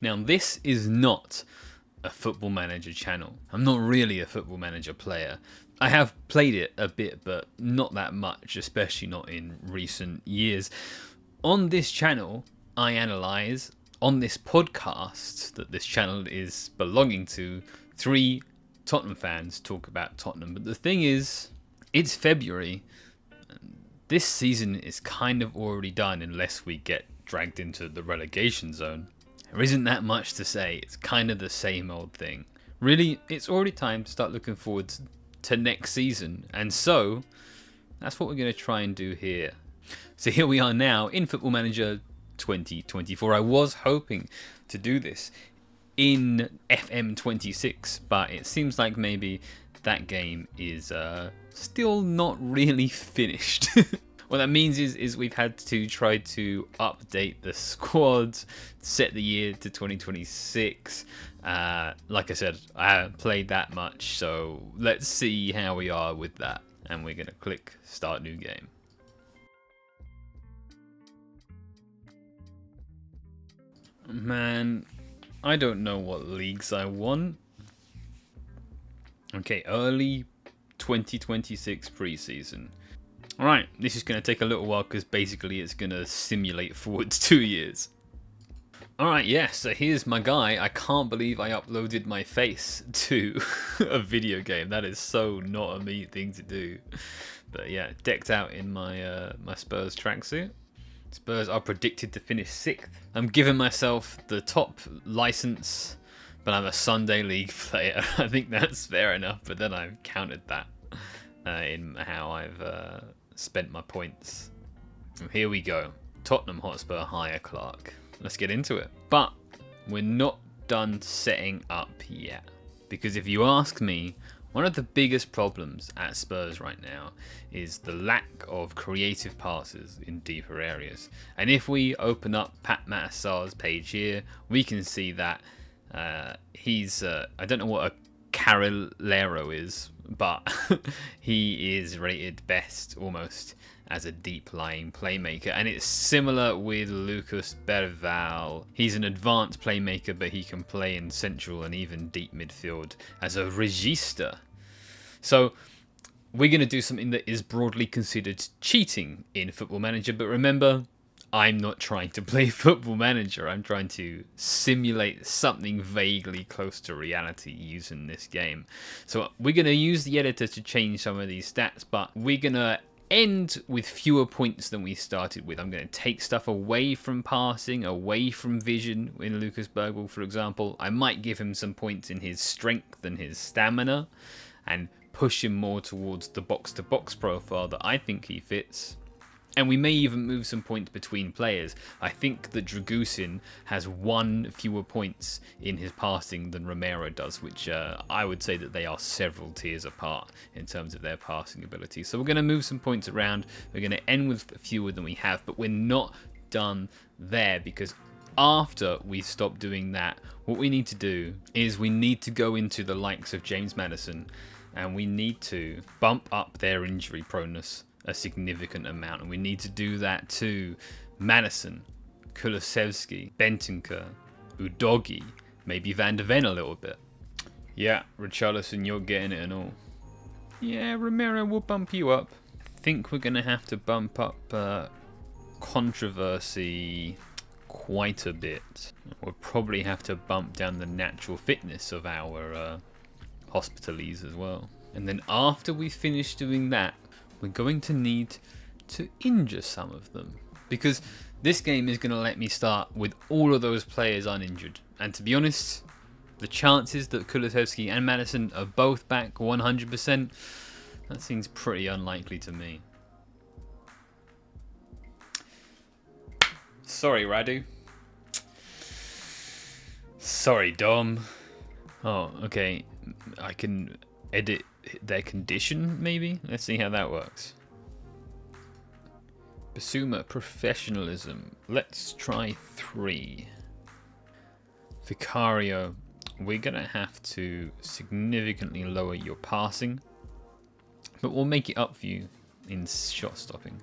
Now, this is not a Football Manager channel. I'm not really a Football Manager player. I have played it a bit, but not that much, especially not in recent years. On this channel, I analyse, on this podcast that this channel is belonging to, 3 Tottenham fans talk about Tottenham. But the thing is, it's February. This season is kind of already done unless we get dragged into the relegation zone. There isn't that much to say. It's kind of the same old thing. Really, it's already time to start looking forward to next season. And so, that's what we're going to try and do here. So here we are now in Football Manager 2024. I was hoping to do this in FM26, but it seems like maybe that game is still not really finished. What that means is we've had to try to update the squad, set the year to 2026. Like I said, I haven't played that much, so let's see how we are with that. And we're going to click Start New Game. Man, I don't know what leagues I won. Okay, early 2026 preseason. Alright, this is going to take a little while because basically it's going to simulate forwards 2 years. Alright, yes, so here's my guy. I can't believe I uploaded my face to a video game. That is so not a me thing to do. But yeah, decked out in my my Spurs tracksuit. Spurs are predicted to finish 6th. I'm giving myself the top license, but I'm a Sunday League player. I think that's fair enough, but then I've counted that in how I've spent my points. And here we go. Tottenham Hotspur hire Clark. Let's get into it. But we're not done setting up yet. Because if you ask me, one of the biggest problems at Spurs right now is the lack of creative passes in deeper areas. And if we open up Pat Matasar's page here, we can see that he's, I don't know what a Carrilero is, but he is rated best almost as a deep-lying playmaker. And it's similar with Lucas Berval. He's an advanced playmaker, but he can play in central and even deep midfield as a regista. So we're going to do something that is broadly considered cheating in Football Manager. But remember, I'm not trying to play Football Manager. I'm trying to simulate something vaguely close to reality using this game. So we're going to use the editor to change some of these stats, but we're going to end with fewer points than we started with. I'm going to take stuff away from passing, away from vision in Lucas Bergwall, for example. I might give him some points in his strength and his stamina and push him more towards the box-to-box profile that I think he fits. And we may even move some points between players. I think that Dragusin has 1 fewer points in his passing than Romero does, which I would say that they are several tiers apart in terms of their passing ability. So we're going to move some points around. We're going to end with fewer than we have, but we're not done there, because after we stop doing that, what we need to do is we need to go into the likes of James Maddison, and we need to bump up their injury proneness a significant amount, and we need to do that to Madison, Kulusevski, Bentancur, Udogi, maybe Van de Ven a little bit. Yeah, Richarlison, you're getting it and all. Yeah, Romero will bump you up. I think we're going to have to bump up controversy quite a bit. We'll probably have to bump down the natural fitness of our hospitalies as well. And then after we finish doing that, we're going to need to injure some of them, because this game is going to let me start with all of those players uninjured. And to be honest, the chances that Kulusevski and Maddison are both back 100%, that seems pretty unlikely to me. Sorry, Radu. Sorry, Dom. Oh, okay. I can edit their condition, maybe? Let's see how that works. Basuma, professionalism. Let's try 3. Vicario, we're going to have to significantly lower your passing, but we'll make it up for you in shot stopping.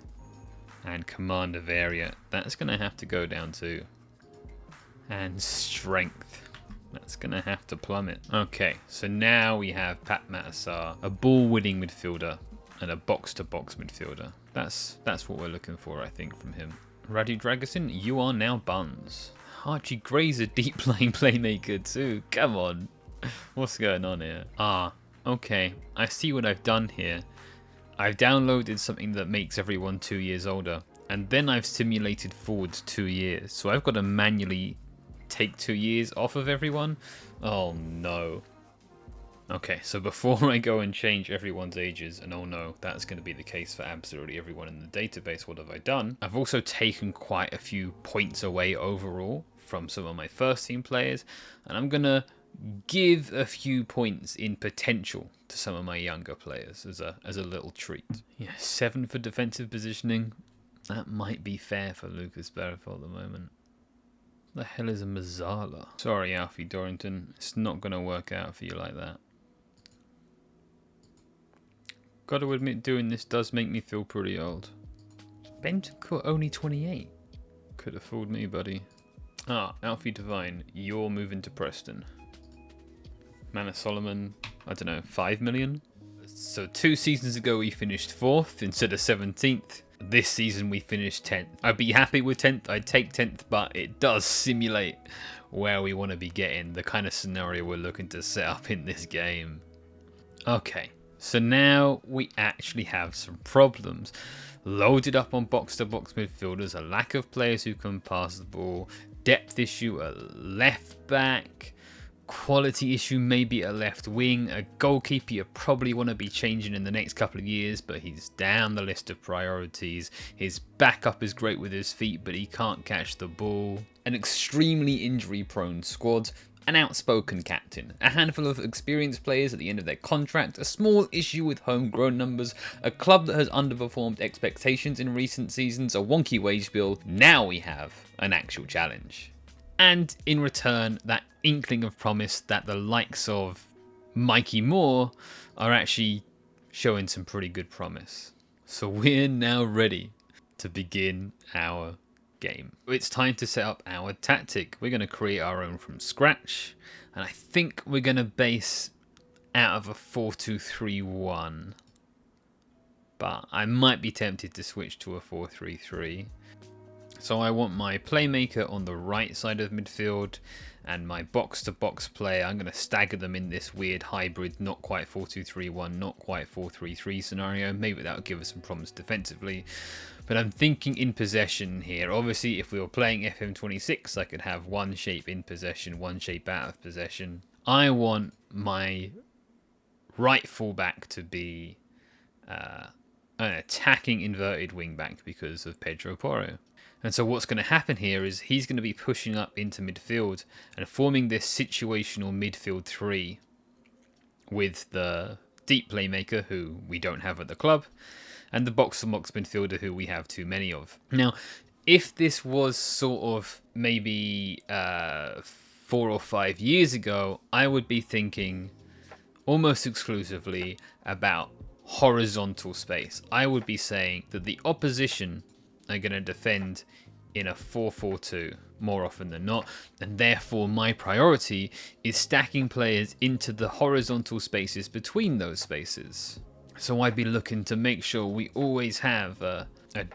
And command of area, that's going to have to go down too. And strength. That's going to have to plummet. Okay, so now we have Pat Matasar, a ball-winning midfielder and a box-to-box midfielder. That's what we're looking for, I think, from him. Radu Dragusin, you are now buns. Archie Gray's a deep-lying playmaker too. Come on. What's going on here? Okay. I see what I've done here. I've downloaded something that makes everyone 2 years older. And then I've simulated forwards 2 years. So I've got to manually take 2 years off of everyone. Oh no. Okay, so before I go and change everyone's ages, and oh no, that's going to be the case for absolutely everyone in the database, what have I done? I've also taken quite a few points away overall from some of my first team players, and I'm going to give a few points in potential to some of my younger players as a little treat. Yeah, 7 for defensive positioning. That might be fair for Lucas Berafel at the moment. The hell is a Mazzala? Sorry, Alfie Dorrington. It's not going to work out for you like that. Got to admit, doing this does make me feel pretty old. Bentancur only 28. Could have fooled me, buddy. Alfie Devine, you're moving to Preston. Manor Solomon, I don't know, 5 million? So 2 seasons ago we finished 4th instead of 17th. This season we finished 10th. I'd be happy with 10th, I'd take 10th, but it does simulate where we want to be getting, the kind of scenario we're looking to set up in this game. Okay, so now we actually have some problems. Loaded up on box-to-box midfielders, a lack of players who can pass the ball, depth issue at left back, quality issue maybe at left wing, a goalkeeper you probably want to be changing in the next couple of years, but he's down the list of priorities. His backup is great with his feet, but he can't catch the ball. An extremely injury-prone squad, an outspoken captain, a handful of experienced players at the end of their contract, a small issue with homegrown numbers, a club that has underperformed expectations in recent seasons, a wonky wage bill. Now we have an actual challenge. And in return, that inkling of promise that the likes of Mikey Moore are actually showing some pretty good promise. So we're now ready to begin our game. It's time to set up our tactic. We're going to create our own from scratch, and I think we're going to base out of a 4-2-3-1, but I might be tempted to switch to a 4-3-3. So I want my playmaker on the right side of midfield and my box-to-box player. I'm going to stagger them in this weird hybrid, not quite 4-2-3-1, not quite 4-3-3 scenario. Maybe that'll give us some problems defensively. But I'm thinking in possession here. Obviously, if we were playing FM26, I could have one shape in possession, one shape out of possession. I want my right fullback to be an attacking inverted wingback because of Pedro Porro. And so what's going to happen here is he's going to be pushing up into midfield and forming this situational midfield 3 with the deep playmaker, who we don't have at the club, and the box-to-box midfielder, who we have too many of. Now, if this was sort of maybe 4 or 5 years ago, I would be thinking almost exclusively about horizontal space. I would be saying that the opposition are going to defend in a 4-4-2 more often than not, and therefore my priority is stacking players into the horizontal spaces between those spaces. So I'd be looking to make sure we always have a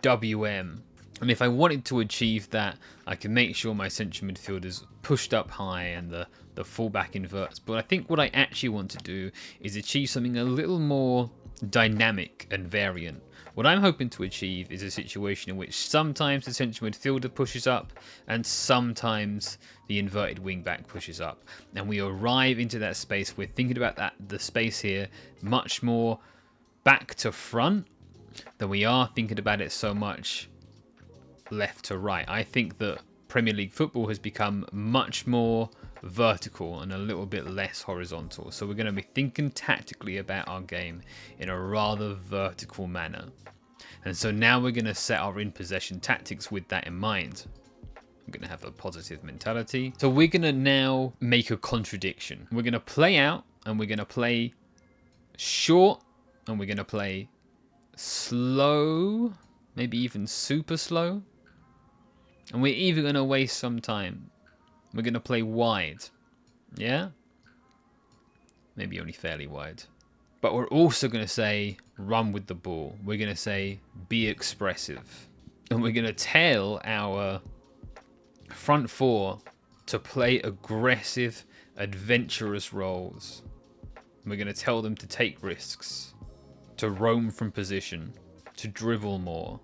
WM, and if I wanted to achieve that, I can make sure my central midfielders pushed up high and the fullback inverts. But I think what I actually want to do is achieve something a little more dynamic and variant. What I'm hoping to achieve is a situation in which sometimes the central midfielder pushes up and sometimes the inverted wing-back pushes up. And we arrive into that space. We're thinking about the space here much more back to front than we are thinking about it so much left to right. I think that Premier League football has become much more vertical and a little bit less horizontal. So we're going to be thinking tactically about our game in a rather vertical manner. And so now we're going to set our in-possession tactics with that in mind. We're going to have a positive mentality. So we're going to now make a contradiction. We're going to play out and we're going to play short and we're going to play slow, maybe even super slow. And we're even going to waste some time We're going to play wide. Yeah? Maybe only fairly wide. But we're also going to say run with the ball. We're going to say be expressive. And we're going to tell our front four to play aggressive, adventurous roles. We're going to tell them to take risks, to roam from position, to dribble more.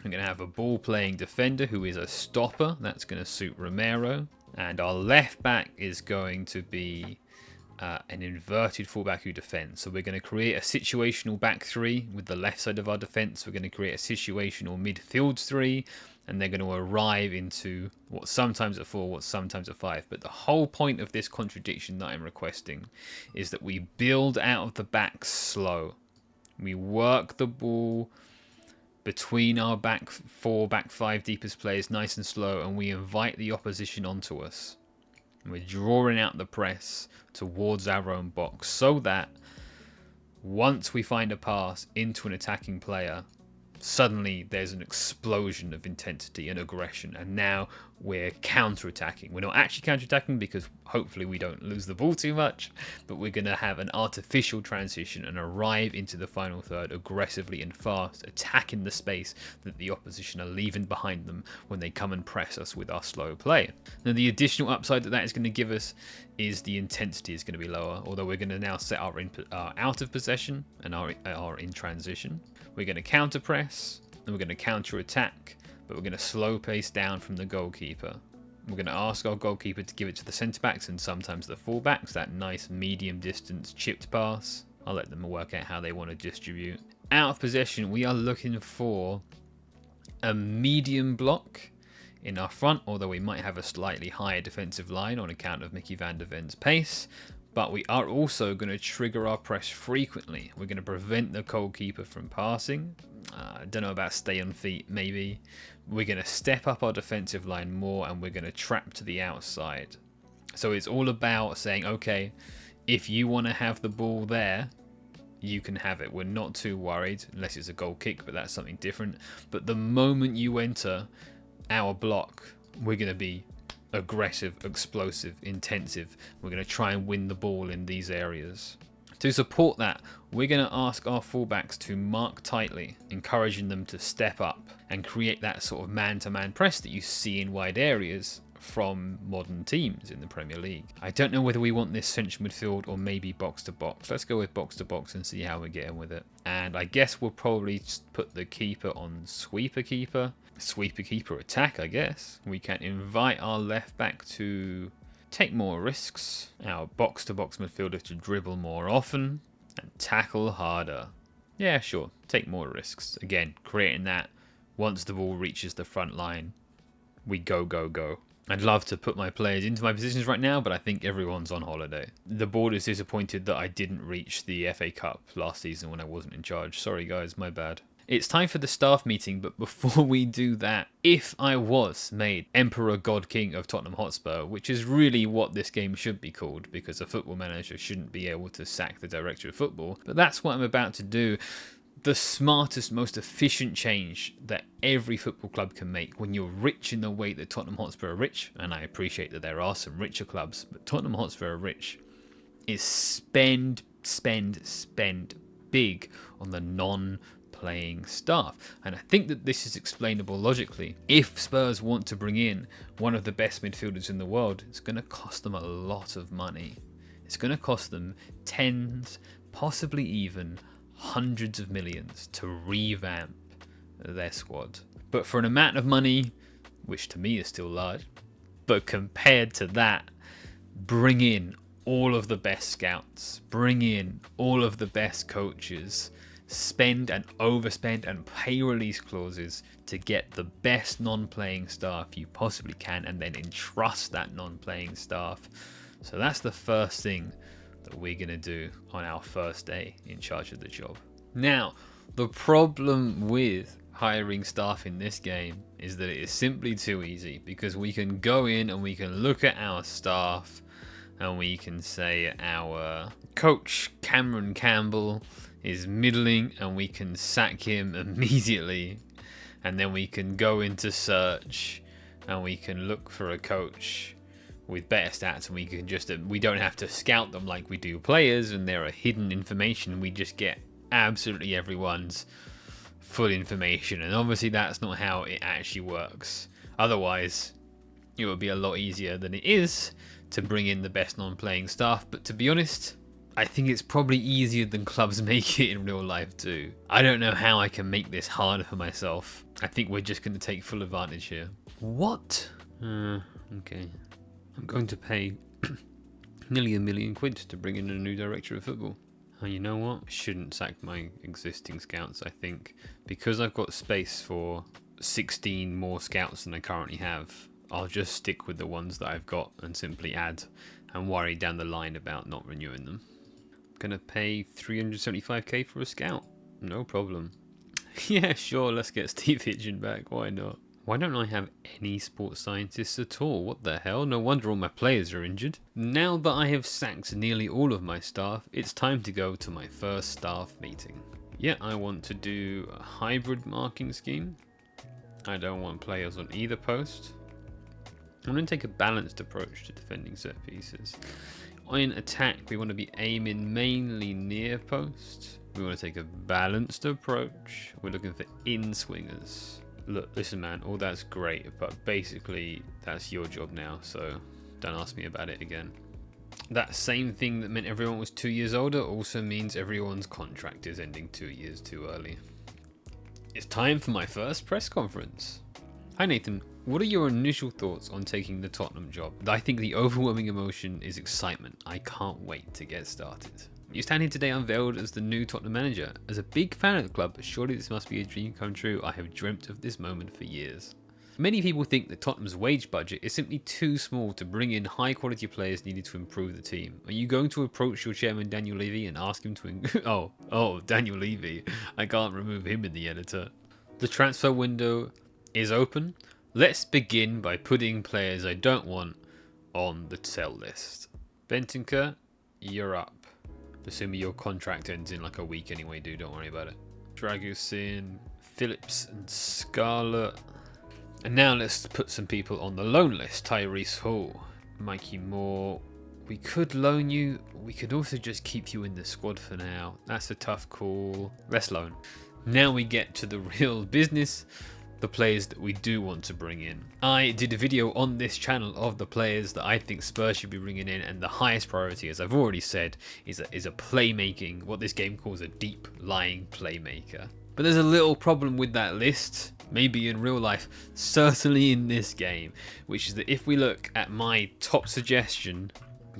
We're going to have a ball-playing defender who is a stopper. That's going to suit Romero. And our left back is going to be an inverted fullback who defends. So we're going to create a situational back three with the left side of our defence. We're going to create a situational midfield three. And they're going to arrive into what's sometimes a 4, what's sometimes a 5. But the whole point of this contradiction that I'm requesting is that we build out of the back slow. We work the ball between our back 4, back 5 deepest players nice and slow, and we invite the opposition onto us. And we're drawing out the press towards our own box so that once we find a pass into an attacking player, suddenly there's an explosion of intensity and aggression, and now we're counter-attacking. We're not actually counter-attacking because hopefully we don't lose the ball too much, but we're going to have an artificial transition and arrive into the final third aggressively and fast, attacking the space that the opposition are leaving behind them when they come and press us with our slow play. Now the additional upside that is going to give us is the intensity is going to be lower, although we're going to now set our out of possession and our in transition. We're going to counter press, and we're going to counter attack, but we're going to slow pace down from the goalkeeper. We're going to ask our goalkeeper to give it to the centre backs and sometimes the full backs, that nice medium distance chipped pass. I'll let them work out how they want to distribute. Out of possession, we are looking for a medium block in our front, although we might have a slightly higher defensive line on account of Mickey van der Ven's pace. But we are also going to trigger our press frequently. We're going to prevent the goalkeeper from passing. I don't know about stay on feet, maybe. We're going to step up our defensive line more, and we're going to trap to the outside. So it's all about saying, okay, if you want to have the ball there, you can have it. We're not too worried, unless it's a goal kick, but that's something different. But the moment you enter our block, we're going to be aggressive, explosive, intensive. We're going to try and win the ball in these areas. To support that, we're going to ask our fullbacks to mark tightly, encouraging them to step up and create that sort of man-to-man press that you see in wide areas from modern teams in the Premier League. I don't know whether we want this central midfield or maybe box-to-box. Let's go with box-to-box and see how we're getting with it. And I guess we'll probably just put the keeper on sweeper keeper attack, I guess. We can invite our left back to take more risks, our box-to-box midfielder to dribble more often, and tackle harder. Yeah, sure, take more risks. Again, creating that once the ball reaches the front line, we go, go, go. I'd love to put my players into my positions right now, but I think everyone's on holiday. The board is disappointed that I didn't reach the FA Cup last season when I wasn't in charge. Sorry guys, my bad. It's time for the staff meeting, but before we do that, if I was made Emperor God King of Tottenham Hotspur, which is really what this game should be called, because a football manager shouldn't be able to sack the director of football, but that's what I'm about to do. The smartest, most efficient change that every football club can make when you're rich in the way that Tottenham Hotspur are rich, and I appreciate that there are some richer clubs, but Tottenham Hotspur are rich, is spend big on the non-playing staff. And I think that this is explainable logically. If Spurs want to bring in one of the best midfielders in the world, it's going to cost them a lot of money. It's going to cost them tens, possibly even hundreds of millions to revamp their squad. But for an amount of money, which to me is still large, but compared to that, bring in all of the best scouts, bring in all of the best coaches, spend and overspend and pay release clauses to get the best non-playing staff you possibly can, and then entrust that non-playing staff. So that's the first thing that we're going to do on our first day in charge of the job. Now, the problem with hiring staff in this game is that it is simply too easy, because we can go in and we can look at our staff and we can say our coach Cameron Campbell is middling and we can sack him immediately, and then we can go into search and we can look for a coach with better stats, and we don't have to scout them like we do players, and there are hidden information. We just get absolutely everyone's full information, and obviously that's not how it actually works. Otherwise, it would be a lot easier than it is to bring in the best non-playing staff. But to be honest, I think it's probably easier than clubs make it in real life too. I don't know how I can make this harder for myself. I think we're just going to take full advantage here. What? Okay. I'm going to pay nearly £1 million to bring in a new director of football. You know what? I shouldn't sack my existing scouts, I think. Because I've got space for 16 more scouts than I currently have, I'll just stick with the ones that I've got and simply add and worry down the line about not renewing them. I'm going to pay 375k for a scout. No problem. Yeah, sure, let's get Steve Hitchen back. Why not? Why don't I have any sports scientists at all? What the hell? No wonder all my players are injured. Now that I have sacked nearly all of my staff, it's time to go to my first staff meeting. Yeah, I want to do a hybrid marking scheme. I don't want players on either post. I'm going to take a balanced approach to defending set pieces. In attack, we want to be aiming mainly near post. We want to take a balanced approach. We're looking for in-swingers. Look, listen man, all that's great, but basically that's your job now, so don't ask me about it again. That same thing that meant everyone was 2 years older also means everyone's contract is ending 2 years too early. It's time for my first press conference. Hi Nathan, what are your initial thoughts on taking the Tottenham job? I think the overwhelming emotion is excitement. I can't wait to get started. You stand here today unveiled as the new Tottenham manager. As a big fan of the club, surely this must be a dream come true. I have dreamt of this moment for years. Many people think that Tottenham's wage budget is simply too small to bring in high quality players needed to improve the team. Are you going to approach your chairman Daniel Levy and ask him to Daniel Levy. I can't remove him in the editor. The transfer window is open. Let's begin by putting players I don't want on the sell list. Bentancur, you're up. Assuming your contract ends in like a week anyway, dude. Don't worry about it. Dragusin, Phillips, and Scarlett. And now let's put some people on the loan list. Tyrese Hall, Mikey Moore. We could loan you. We could also just keep you in the squad for now. That's a tough call. Let's loan. Now we get to the real business. The players that we do want to bring in. I did a video on this channel of the players that I think Spurs should be bringing in, and the highest priority, as I've already said, is a playmaking, what this game calls a deep lying playmaker. But there's a little problem with that list, maybe in real life, certainly in this game, which is that if we look at my top suggestion,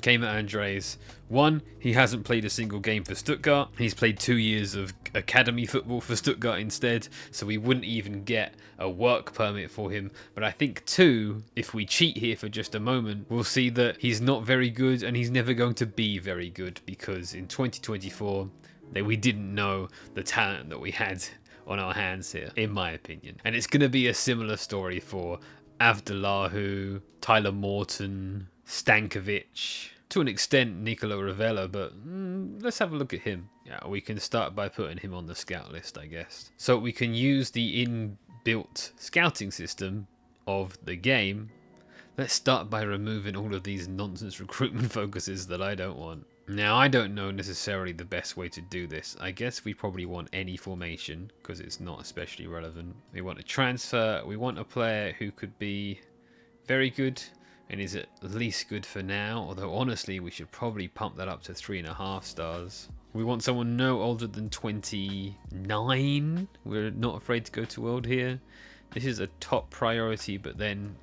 Gamer Andres, 1, he hasn't played a single game for Stuttgart. He's played 2 years of academy football for Stuttgart instead, so we wouldn't even get a work permit for him. But I think 2, if we cheat here for just a moment, we'll see that he's not very good and he's never going to be very good, because in 2024, we didn't know the talent that we had on our hands here, in my opinion. And it's going to be a similar story for Avdelahu, Tyler Morton, Stankovic, to an extent Nicolo Ravella, but let's have a look at him. Yeah, we can start by putting him on the scout list, I guess. So we can use the inbuilt scouting system of the game. Let's start by removing all of these nonsense recruitment focuses that I don't want. Now, I don't know necessarily the best way to do this. I guess we probably want any formation, because it's not especially relevant. We want a transfer. We want a player who could be very good and is at least good for now, although honestly we should probably pump that up to 3.5 stars. We want someone no older than 29. We're not afraid to go too old here. This is a top priority, but then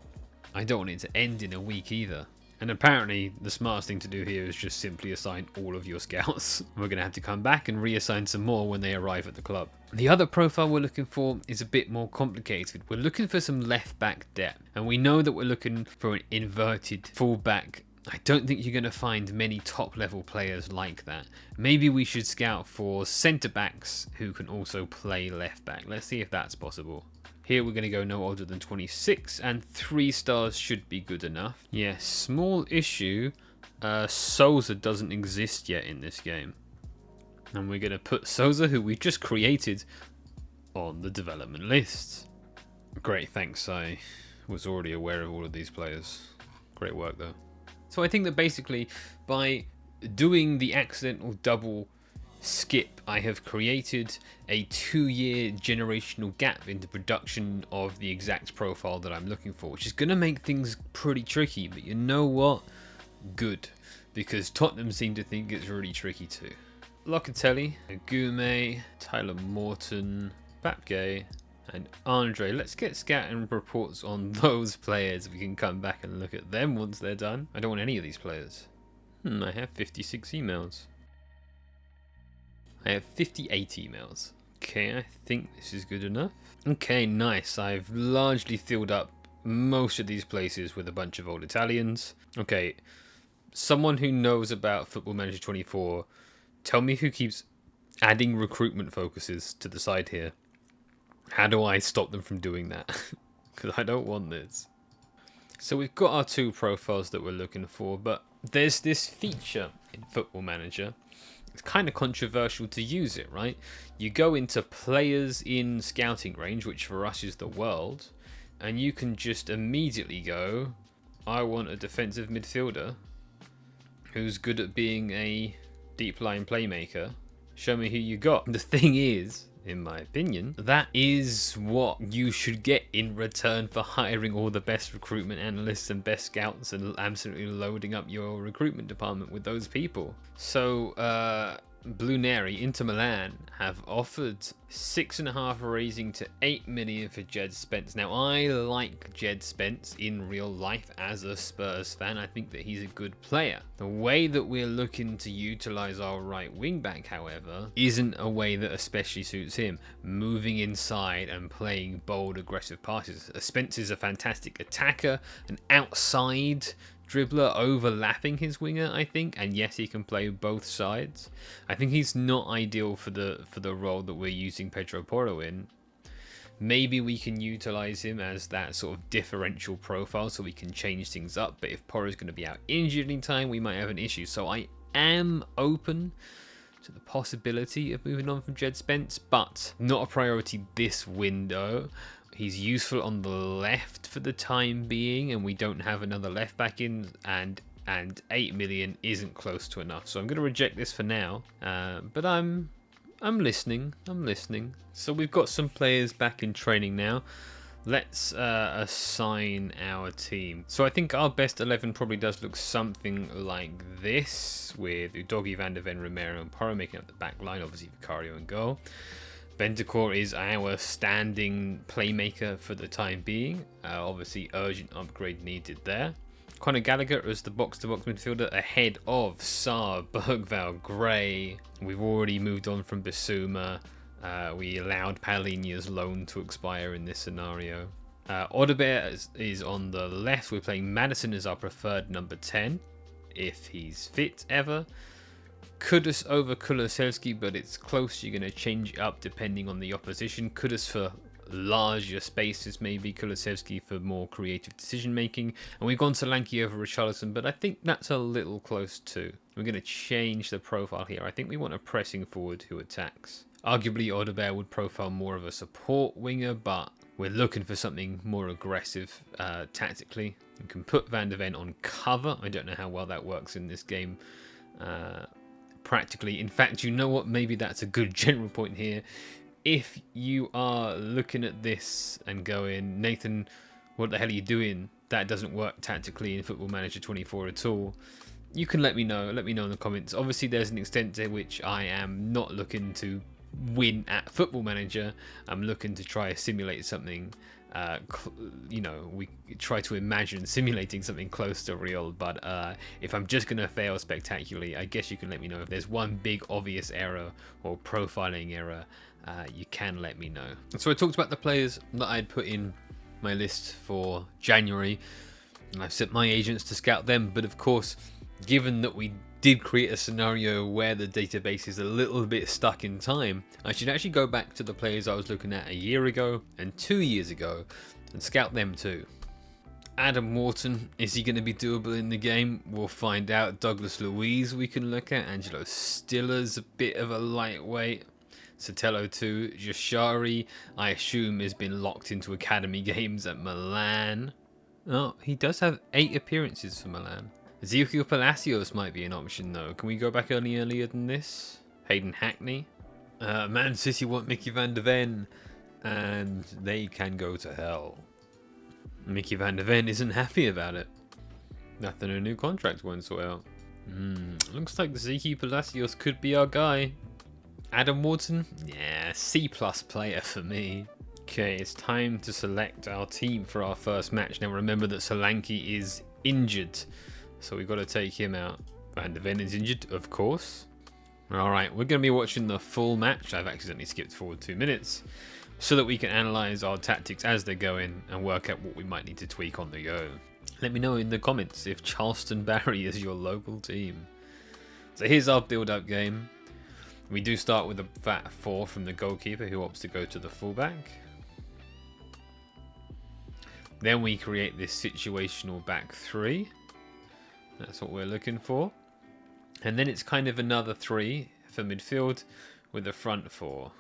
I don't want it to end in a week either. And apparently the smartest thing to do here is just simply assign all of your scouts. We're going to have to come back and reassign some more when they arrive at the club. The other profile we're looking for is a bit more complicated. We're looking for some left back depth, and we know that we're looking for an inverted full back. I don't think you're going to find many top level players like that. Maybe we should scout for centre backs who can also play left back. Let's see if that's possible. Here we're going to go no older than 26, and 3 stars should be good enough. Yes, small issue. Souza doesn't exist yet in this game. And we're going to put Souza, who we just created, on the development list. Great, thanks. I was already aware of all of these players. Great work though. So I think that basically by doing the accidental double skip, I have created a 2-year generational gap in the production of the exact profile that I'm looking for, which is going to make things pretty tricky. But you know what? Good, because Tottenham seem to think it's really tricky too. Locatelli, Gume, Tyler Morton, Bapke, and Andre. Let's get scouting reports on those players. We can come back and look at them once they're done. I don't want any of these players. I have 56 emails. I have 58 emails. Okay, I think this is good enough. Okay, nice. I've largely filled up most of these places with a bunch of old Italians. Okay, someone who knows about Football Manager 24, tell me who keeps adding recruitment focuses to the side here. How do I stop them from doing that? Because I don't want this. So we've got our 2 profiles that we're looking for, but there's this feature in Football Manager. It's kind of controversial to use it, right? You go into players in scouting range, which for us is the world, and you can just immediately go, I want a defensive midfielder who's good at being a deep line playmaker. Show me who you got. The thing is, in my opinion, that is what you should get in return for hiring all the best recruitment analysts and best scouts and absolutely loading up your recruitment department with those people. So, Blue Neri, Inter Milan, have offered 6.5 raising to 8 million for Jed Spence. Now, I like Jed Spence in real life as a Spurs fan. I think that he's a good player. The way that we're looking to utilize our right wing back, however, isn't a way that especially suits him. Moving inside and playing bold, aggressive passes. Spence is a fantastic attacker, an outside dribbler overlapping his winger, I think, and yes, he can play both sides. I think he's not ideal for the role that we're using Pedro Porro in. Maybe we can utilize him as that sort of differential profile so we can change things up, but if Porro's going to be out injured any time, we might have an issue. So I am open to the possibility of moving on from Jed Spence, but not a priority this window. He's useful on the left for the time being, and we don't have another left back in, and 8 million isn't close to enough. So I'm going to reject this for now, but I'm listening. So we've got some players back in training now. Let's assign our team. So I think our best 11 probably does look something like this, with Udogie, Van der Ven, Romero, and Porro making up the back line. Obviously, Vicario and goal. Bentancur is our standing playmaker for the time being. Obviously, urgent upgrade needed there. Conor Gallagher as the box-to-box midfielder ahead of Saar, Bergvall, Gray. We've already moved on from Bissouma. We allowed Palhinha's loan to expire in this scenario. Audebert is on the left. We're playing Maddison as our preferred number 10, if he's fit ever. Kudus over Kulusevski, but it's close. You're going to change it up depending on the opposition. Kudus for larger spaces, maybe. Kulusevski for more creative decision making. And we've gone Solanke over Richarlison, but I think that's a little close too. We're going to change the profile here. I think we want a pressing forward who attacks. Arguably, Audebert would profile more of a support winger, but we're looking for something more aggressive tactically. You can put Van der Ven on cover. I don't know how well that works in this game. Practically. In fact, you know what? Maybe that's a good general point here. If you are looking at this and going, Nathan, what the hell are you doing? That doesn't work tactically in Football Manager 24 at all. You can let me know. Let me know in the comments. Obviously, there's an extent to which I am not looking to win at Football Manager. I'm looking to try to simulate something. We try to imagine simulating something close to real, but if I'm just going to fail spectacularly, I guess you can let me know. If there's one big obvious error or profiling error, you can let me know. So I talked about the players that I'd put in my list for January, and I've sent my agents to scout them, but of course, given that we did create a scenario where the database is a little bit stuck in time, I should actually go back to the players I was looking at a year ago and 2 years ago and scout them too. Adam Morton, is he going to be doable in the game? We'll find out. Douglas Luiz we can look at. Angelo Stiller's a bit of a lightweight. Sotelo too. Jashari, I assume, has been locked into academy games at Milan. Oh, he does have 8 appearances for Milan. Ezekiel Palacios might be an option though. Can we go back earlier than this? Hayden Hackney. Man City want Mickey van der Ven, and they can go to hell. Mickey van der Ven isn't happy about it. Nothing a new contract won't sort out. Looks like the Ezekiel Palacios could be our guy. Adam Wharton? Yeah, C+ player for me. Okay, it's time to select our team for our first match. Now remember that Solanke is injured, so we've got to take him out. Van der Ven is injured, of course. Alright, we're going to be watching the full match. I've accidentally skipped forward 2 minutes, so that we can analyse our tactics as they're going and work out what we might need to tweak on the go. Let me know in the comments if Charleston Barry is your local team. So here's our build-up game. We do start with a fat 4 from the goalkeeper who opts to go to the fullback. Then we create this situational back 3. That's what we're looking for. And then it's kind of another 3 for midfield with a front 4.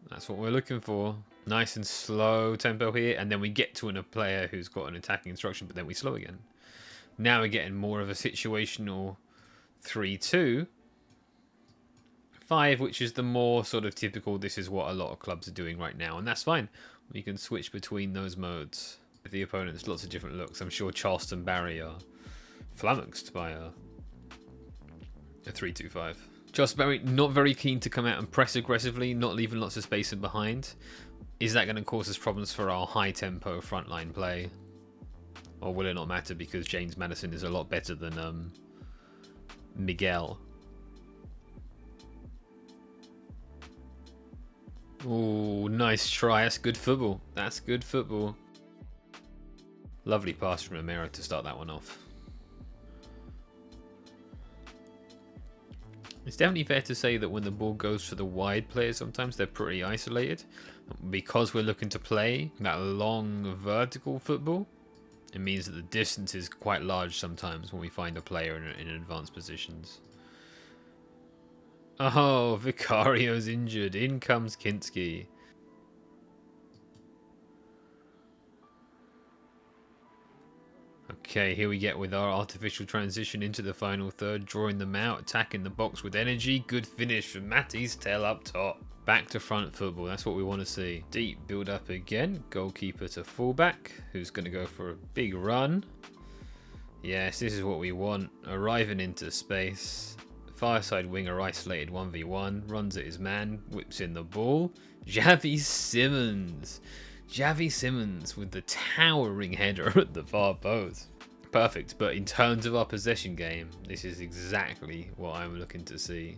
That's what we're looking for. Nice and slow tempo here. And then we get to a player who's got an attacking instruction, but then we slow again. Now we're getting more of a situational 3-2. 5, which is the more sort of typical, this is what a lot of clubs are doing right now. And that's fine. We can switch between those modes. With the opponents, lots of different looks. I'm sure Charleston Barry are flummoxed by a 3-2-5. Charleston Barry not very keen to come out and press aggressively, not leaving lots of space in behind. Is that going to cause us problems for our high tempo frontline play? Or will it not matter because James Maddison is a lot better than Miguel? Oh, nice try. That's good football. That's good football. Lovely pass from Romero to start that one off. It's definitely fair to say that when the ball goes for the wide players, sometimes they're pretty isolated. Because we're looking to play that long vertical football, it means that the distance is quite large sometimes when we find a player in advanced positions. Oh, Vicario's injured. In comes Kinski. Okay, here we get with our artificial transition into the final third, drawing them out, attacking the box with energy. Good finish from Matty's tail up top. Back to front football, that's what we want to see. Deep build up again, goalkeeper to fullback, who's going to go for a big run. Yes, this is what we want, arriving into space. Far side winger isolated 1v1, runs at his man, whips in the ball. Xavi Simons. Xavi Simons with the towering header at the far post. Perfect, but in terms of our possession game, this is exactly what I'm looking to see.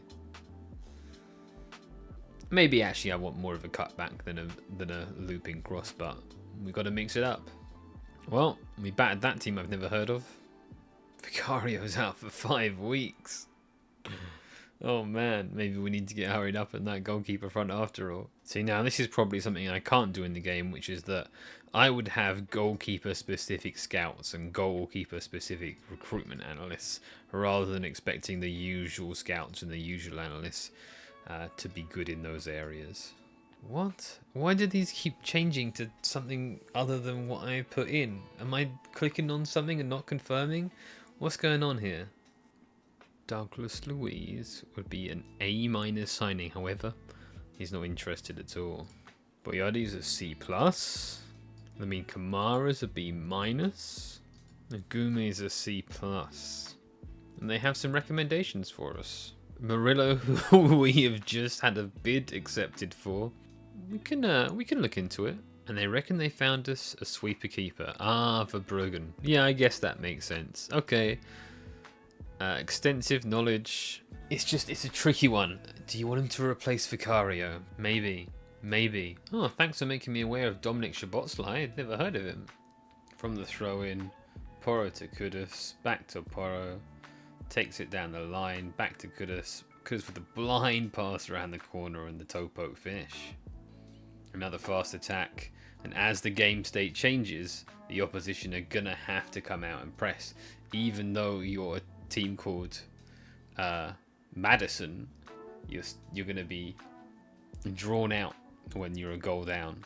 Maybe actually I want more of a cutback than a looping cross, but we've got to mix it up. Well, we battered that team I've never heard of. Vicario's out for 5 weeks. Oh man, maybe we need to get hurried up in that goalkeeper front after all. See, now this is probably something I can't do in the game, which is that I would have goalkeeper specific scouts and goalkeeper specific recruitment analysts, rather than expecting the usual scouts and the usual analysts to be good in those areas. What? Why do these keep changing to something other than what I put in? Am I clicking on something and not confirming? What's going on here? Douglas Luiz would be an A- signing, however, he's not interested at all. Boyardi's a C+. I mean, Kamara's a B-. Nagume's a C+. And they have some recommendations for us. Murillo, who we have just had a bid accepted for. We can look into it. And they reckon they found us a sweeper keeper. Ah, Verbruggen. Yeah, I guess that makes sense. Okay. Extensive knowledge. It's a tricky one. Do you want him to replace Vicario? Maybe. Oh, thanks for making me aware of Dominic Szoboszlai. I'd never heard of him. From the throw in, Porro to Kudus, back to Porro, takes it down the line, back to Kudus, Kudus with the blind pass around the corner and the toe poke finish. Another fast attack, and as the game state changes, the opposition are gonna have to come out and press, even though you're a team called Madison, you're gonna be drawn out when you're a goal down.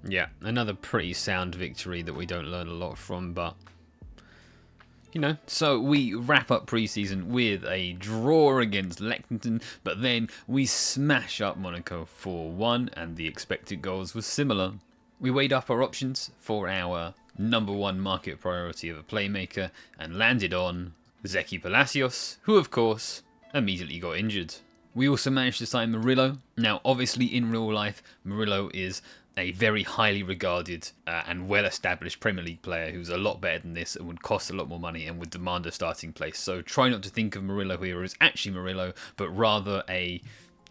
Yeah, another pretty sound victory that we don't learn a lot from, but So we wrap up pre-season with a draw against Lexington, but then we smash up Monaco 4-1, and the expected goals was similar. We weighed up our options for our number one market priority of a playmaker and landed on Zeki Palacios, who of course immediately got injured. We also managed to sign Murillo. Now obviously in real life, Murillo is a very highly regarded and well-established Premier League player who's a lot better than this and would cost a lot more money and would demand a starting place. So try not to think of Murillo here as actually Murillo, but rather a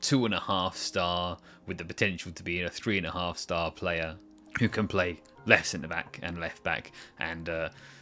2.5 star with the potential to be a 3.5 star player who can play left centre back and left back and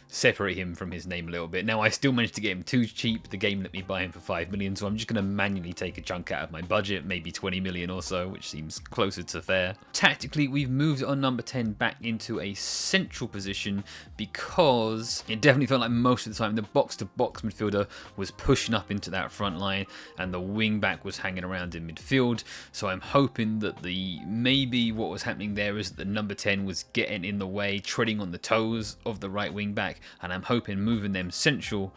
separate him from his name a little bit. Now I still managed to get him too cheap. The game let me buy him for 5 million, so I'm just going to manually take a chunk out of my budget, maybe 20 million or so, which seems closer to fair. Tactically, we've moved on number 10 back into a central position because it definitely felt like most of the time the box-to-box midfielder was pushing up into that front line and the wing back was hanging around in midfield. So I'm hoping that maybe what was happening there is that the number 10 was getting in the way, treading on the toes of the right wing back, and I'm hoping moving them central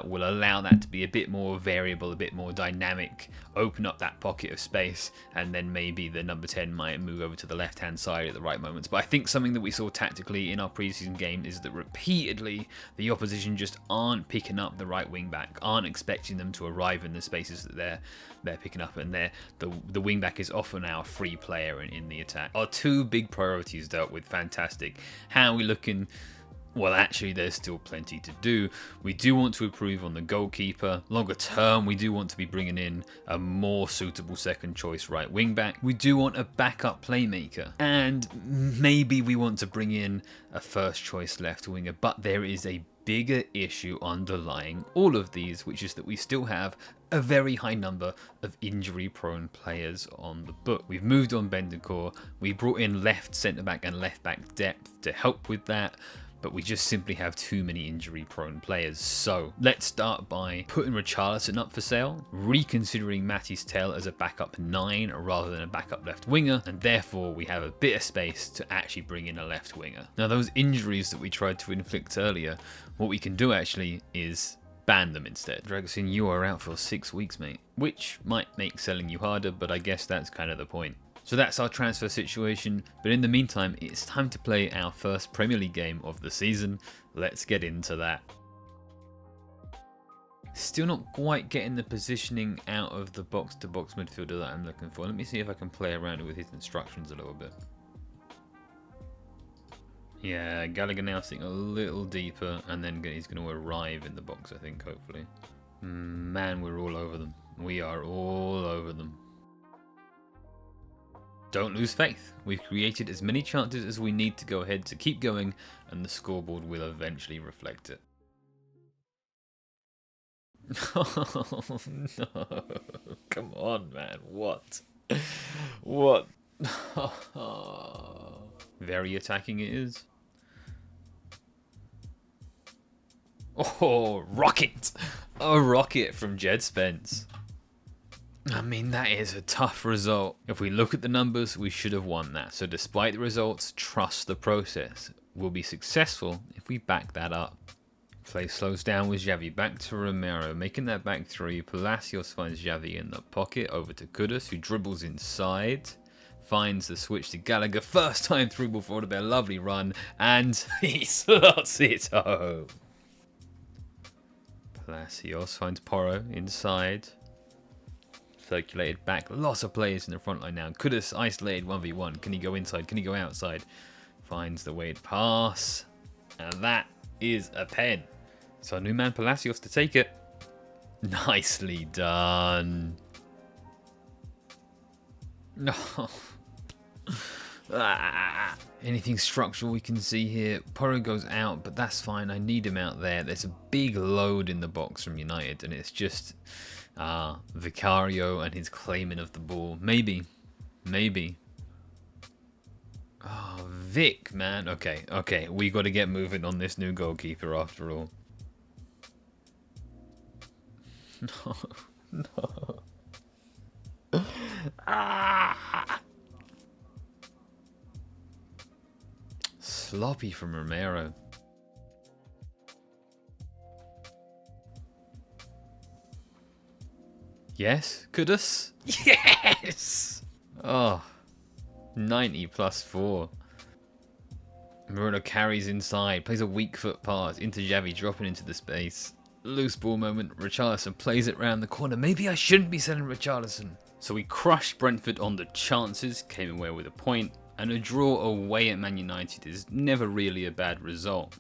will allow that to be a bit more variable, a bit more dynamic, open up that pocket of space, and then maybe the number 10 might move over to the left hand side at the right moments. But I think something that we saw tactically in our preseason game is that repeatedly the opposition just aren't picking up the right wing back, aren't expecting them to arrive in the spaces that they're picking up, and the wing back is often our free player in the attack. Our two big priorities dealt with, fantastic. How are we looking? Well, actually, there's still plenty to do. We do want to improve on the goalkeeper. Longer term, we do want to be bringing in a more suitable second choice right wing back. We do want a backup playmaker. And maybe we want to bring in a first choice left winger. But there is a bigger issue underlying all of these, which is that we still have a very high number of injury-prone players on the book. We've moved on Bentancur. We brought in left centre-back and left-back depth to help with that, but we just simply have too many injury-prone players. So let's start by putting Richarlison up for sale, reconsidering Matty's Tell as a backup 9 rather than a backup left winger, and therefore we have a bit of space to actually bring in a left winger. Now those injuries that we tried to inflict earlier, what we can do actually is ban them instead. Dragosin, you are out for 6 weeks, mate, which might make selling you harder, but I guess that's kind of the point. So that's our transfer situation, but in the meantime, it's time to play our first Premier League game of the season. Let's get into that. Still not quite getting the positioning out of the box-to-box midfielder that I'm looking for. Let me see if I can play around with his instructions a little bit. Yeah, Gallagher now sitting a little deeper, and then he's going to arrive in the box, I think, hopefully. Man, we're all over them. We are all over them. Don't lose faith. We've created as many chances as we need to go ahead to keep going, and the scoreboard will eventually reflect it. Oh, no. Come on, man. What? What? Very attacking it is. Oh, rocket! A rocket from Jed Spence. I mean, that is a tough result. If we look at the numbers, we should have won that. So despite the results, trust the process. We'll be successful if we back that up. Play slows down with Xavi. Back to Romero, making that back three. Palacios finds Xavi in the pocket. Over to Kudus, who dribbles inside. Finds the switch to Gallagher. First time through before the bell. Lovely run. And he slots it home. Palacios finds Porro inside. Circulated back. Lots of players in the front line now. Kudus isolated 1v1. Can he go inside? Can he go outside? Finds the way to pass. And that is a pen. So new man Palacios to take it. Nicely done. No. Anything structural we can see here? Porro goes out, but that's fine. I need him out there. There's a big load in the box from United, and it's just Vicario and his claiming of the ball. Maybe. Oh, Vic, man. Okay. We got to get moving on this new goalkeeper after all. No. Sloppy from Romero. Yes, Kudus. Yes. Oh, 90 plus 4. Bruno carries inside, plays a weak foot pass into Xavi, dropping into the space. Loose ball moment, Richarlison plays it round the corner. Maybe I shouldn't be selling Richarlison. So we crushed Brentford on the chances, came away with a point, and a draw away at Man United is never really a bad result.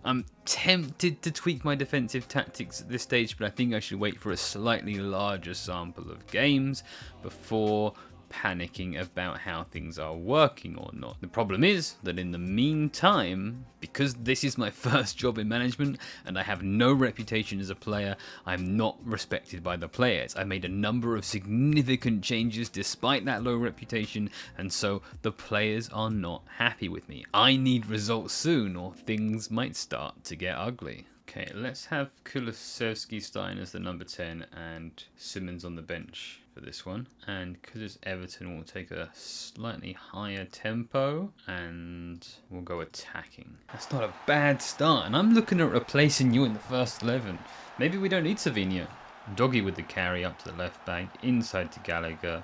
I'm tempted to tweak my defensive tactics at this stage, but I think I should wait for a slightly larger sample of games before panicking about how things are working or not. The problem is that in the meantime, because this is my first job in management and I have no reputation as a player, I'm not respected by the players. I made a number of significant changes despite that low reputation, and so the players are not happy with me. I need results soon or things might start to get ugly. Okay, let's have Kulusevski starting as the number 10 and Simmons on the bench for this one. And because it's Everton, we'll take a slightly higher tempo and we'll go attacking. That's not a bad start, and I'm looking at replacing you in the first 11. Maybe we don't need Savinho. Doggy with the carry up to the left back, inside to Gallagher.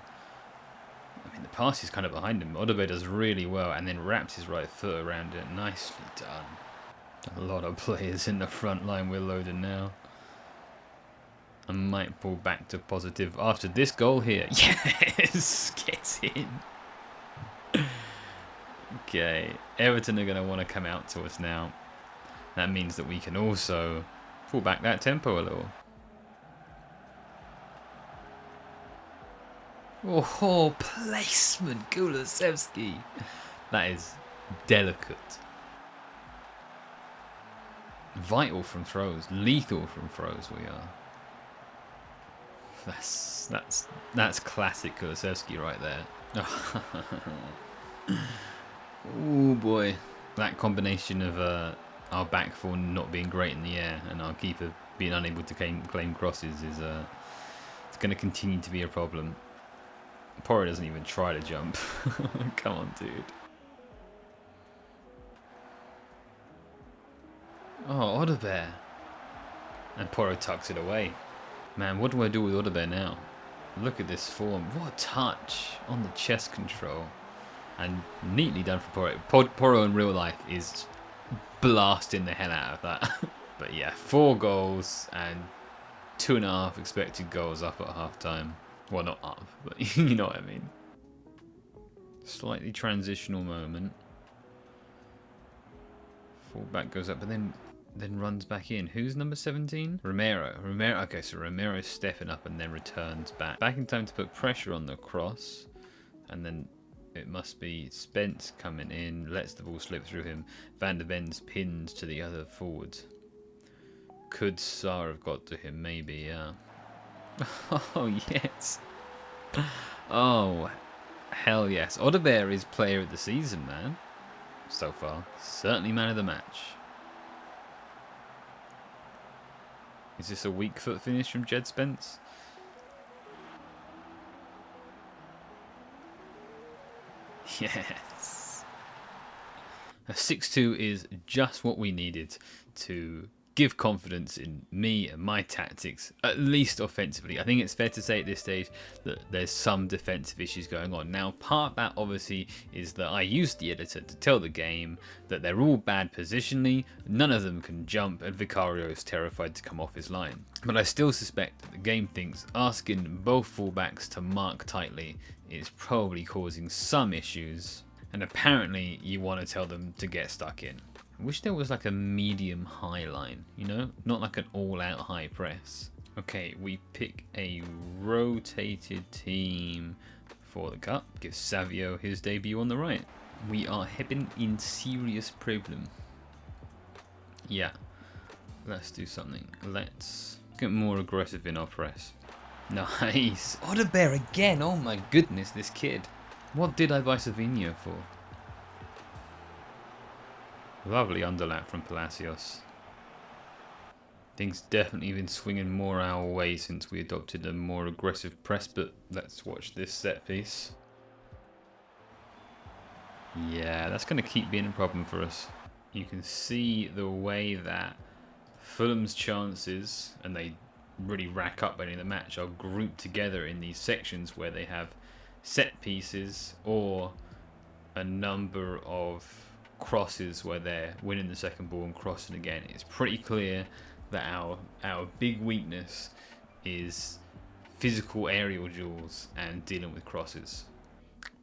I mean, the pass is kind of behind him. Odobe does really well and then wraps his right foot around it. Nicely done. A lot of players in the front line we're loading now. I might pull back to positive after this goal here. Yes! Gets in. Okay, Everton are going to want to come out to us now. That means that we can also pull back that tempo a little. Oh, placement, Kulusevski. That is delicate. Vital from throws, lethal from throws we are. That's classic Kulusevski right there. Oh boy. That combination of our back four not being great in the air and our keeper being unable to claim crosses is it's going to continue to be a problem. Porro doesn't even try to jump. Come on, dude. Oh, Odebear. And Porro tucks it away. Man, what do I do with Odebear now? Look at this form. What a touch on the chest control. And neatly done for Porro. Porro in real life is blasting the hell out of that. But yeah, 4 goals and 2.5 expected goals up at half time. Well, not up, but you know what I mean. Slightly transitional moment. Fullback goes up, but then runs back in. Who's number 17? Romero. Okay, so Romero's stepping up and then returns back. Back in time to put pressure on the cross. And then it must be Spence coming in, lets the ball slip through him. Van der Ben's pins to the other forward. Could Sarr have got to him? Maybe, yeah. Oh, yes. Oh, hell yes. Odebear is player of the season, man. So far. Certainly man of the match. Is this a weak foot finish from Jed Spence? Yes. A 6-2 is just what we needed to give confidence in me and my tactics, at least offensively. I think it's fair to say at this stage that there's some defensive issues going on. Now, part of that obviously is that I used the editor to tell the game that they're all bad positionally, none of them can jump, and Vicario is terrified to come off his line. But I still suspect that the game thinks asking both fullbacks to mark tightly is probably causing some issues, and apparently you want to tell them to get stuck in. I wish there was like a medium high line, you know? Not like an all-out high press. Okay, we pick a rotated team for the cup. Give Savio his debut on the right. We are having in serious problem. Yeah, let's do something. Let's get more aggressive in our press. Nice. Odebear again. Oh my goodness, this kid. What did I buy Savinho for? Lovely underlap from Palacios. Things definitely been swinging more our way since we adopted a more aggressive press, but let's watch this set piece. Yeah, that's going to keep being a problem for us. You can see the way that Fulham's chances, and they really rack up any of the match are grouped together in these sections where they have set pieces or a number of crosses where they're winning the second ball and crossing again. It's pretty clear that our big weakness is physical aerial duels and dealing with crosses.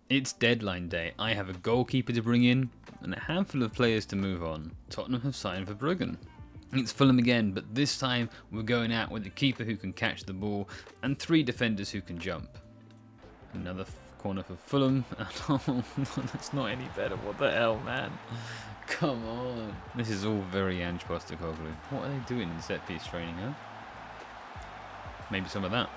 It's deadline day. I have a goalkeeper to bring in and a handful of players to move on. Tottenham have signed for Bruggen. It's Fulham again, but this time we're going out with a keeper who can catch the ball and 3 defenders who can jump. Another corner for Fulham. Oh, that's not any better. What the hell, man? Come on. This is all very Ange Postecoglou. What are they doing in set piece training, huh? Maybe some of that.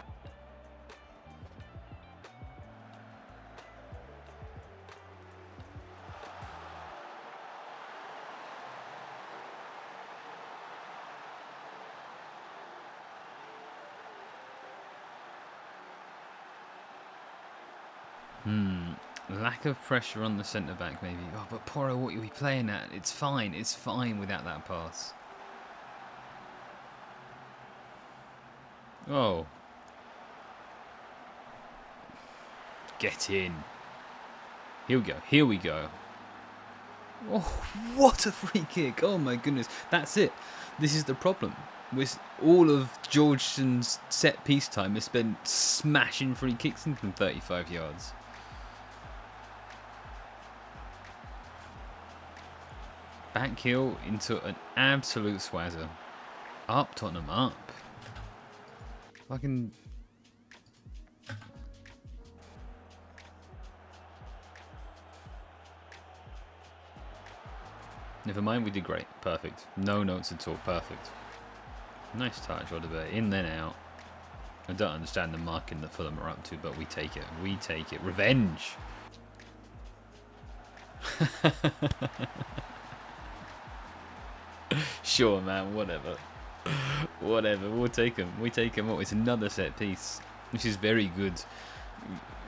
Lack of pressure on the centre-back, maybe. Oh, but Porro, what are we playing at? It's fine without that pass. Oh. Get in. Here we go. Oh, what a free kick. Oh my goodness. That's it. This is the problem. With all of Georgeson's set-piece time is spent smashing free kicks in from 35 yards. Back heel into an absolute swazzer. Up, Tottenham, up. Fucking... Never mind, we did great. Perfect. No notes at all. Perfect. Nice touch, Oliver. In then out. I don't understand the marking that Fulham are up to, but we take it. We take it. Revenge! Sure, man, whatever. Whatever, we'll take them. We take them. Oh, it's another set piece. This is very good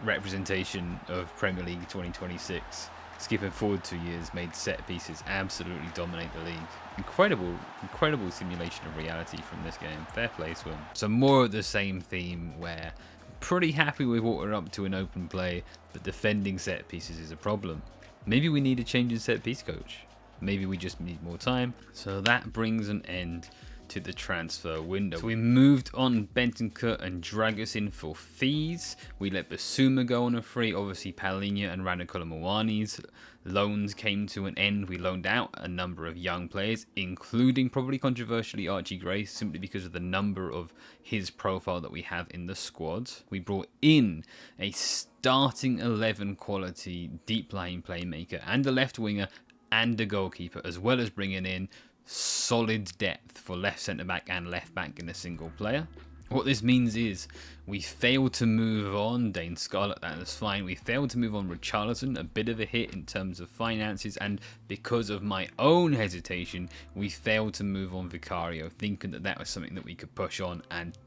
representation of Premier League 2026. Skipping forward 2 years, made set pieces absolutely dominate the league. Incredible simulation of reality from this game. Fair play to him. So more of the same theme where pretty happy with what we're up to in open play, but defending set pieces is a problem. Maybe we need a change in set piece coach. Maybe we just need more time. So that brings an end to the transfer window. So we moved on Bentancur and Dragusin for fees. We let Basuma go on a free. Obviously Palhinha and Rana Kolomowani's loans came to an end. We loaned out a number of young players, including probably controversially Archie Gray, simply because of the number of his profile that we have in the squad. We brought in a starting 11 quality deep lying playmaker and a left winger and a goalkeeper, as well as bringing in solid depth for left centre back and left back in a single player. What this means is we failed to move on Dane Scarlett, that is fine. We failed to move on Richarlison, a bit of a hit in terms of finances, and because of my own hesitation, we failed to move on Vicario, thinking that that was something that we could push on, and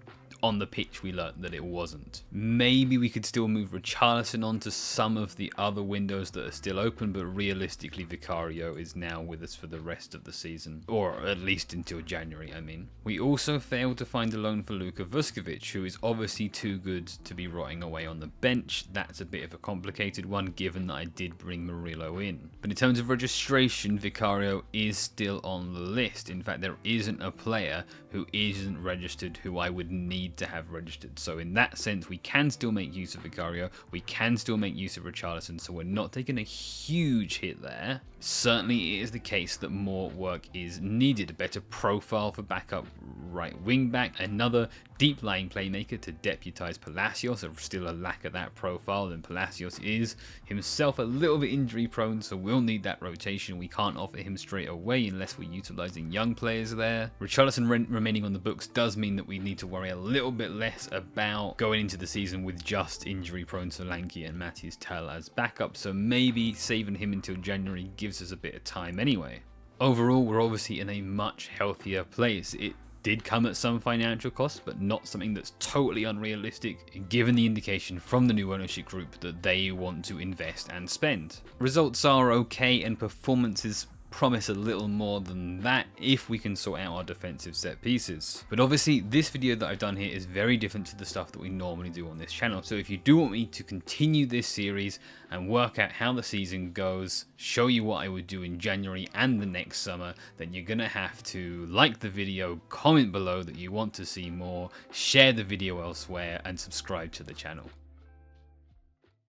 on the pitch we learnt that it wasn't. Maybe we could still move Richarlison onto some of the other windows that are still open, but realistically Vicario is now with us for the rest of the season, or at least until January, I mean. We also failed to find a loan for Luka Vuskovic, who is obviously too good to be rotting away on the bench. That's a bit of a complicated one given that I did bring Murillo in. But in terms of registration, Vicario is still on the list. In fact, there isn't a player who isn't registered who I would need to have registered. So in that sense, we can still make use of Vicario, we can still make use of Richarlison, so we're not taking a huge hit there. Certainly it is the case that more work is needed. A better profile for backup right wing back, another deep lying playmaker to deputise Palacios. There's still a lack of that profile, and Palacios is himself a little bit injury prone, so we'll need that rotation. We can't offer him straight away unless we're utilising young players there. Richarlison remaining on the books does mean that we need to worry a little bit less about going into the season with just injury prone Solanke and Matthias Tell as backup, so maybe saving him until January gives us a bit of time anyway. Overall, we're obviously in a much healthier place. It did come at some financial cost, but not something that's totally unrealistic given the indication from the new ownership group that they want to invest and spend. Results are okay and performances promise a little more than that if we can sort out our defensive set pieces. But obviously this video that I've done here is very different to the stuff that we normally do on this channel. So if you do want me to continue this series and work out how the season goes, show you what I would do in January and the next summer, then you're gonna have to like the video, comment below that you want to see more, share the video elsewhere, and subscribe to the channel.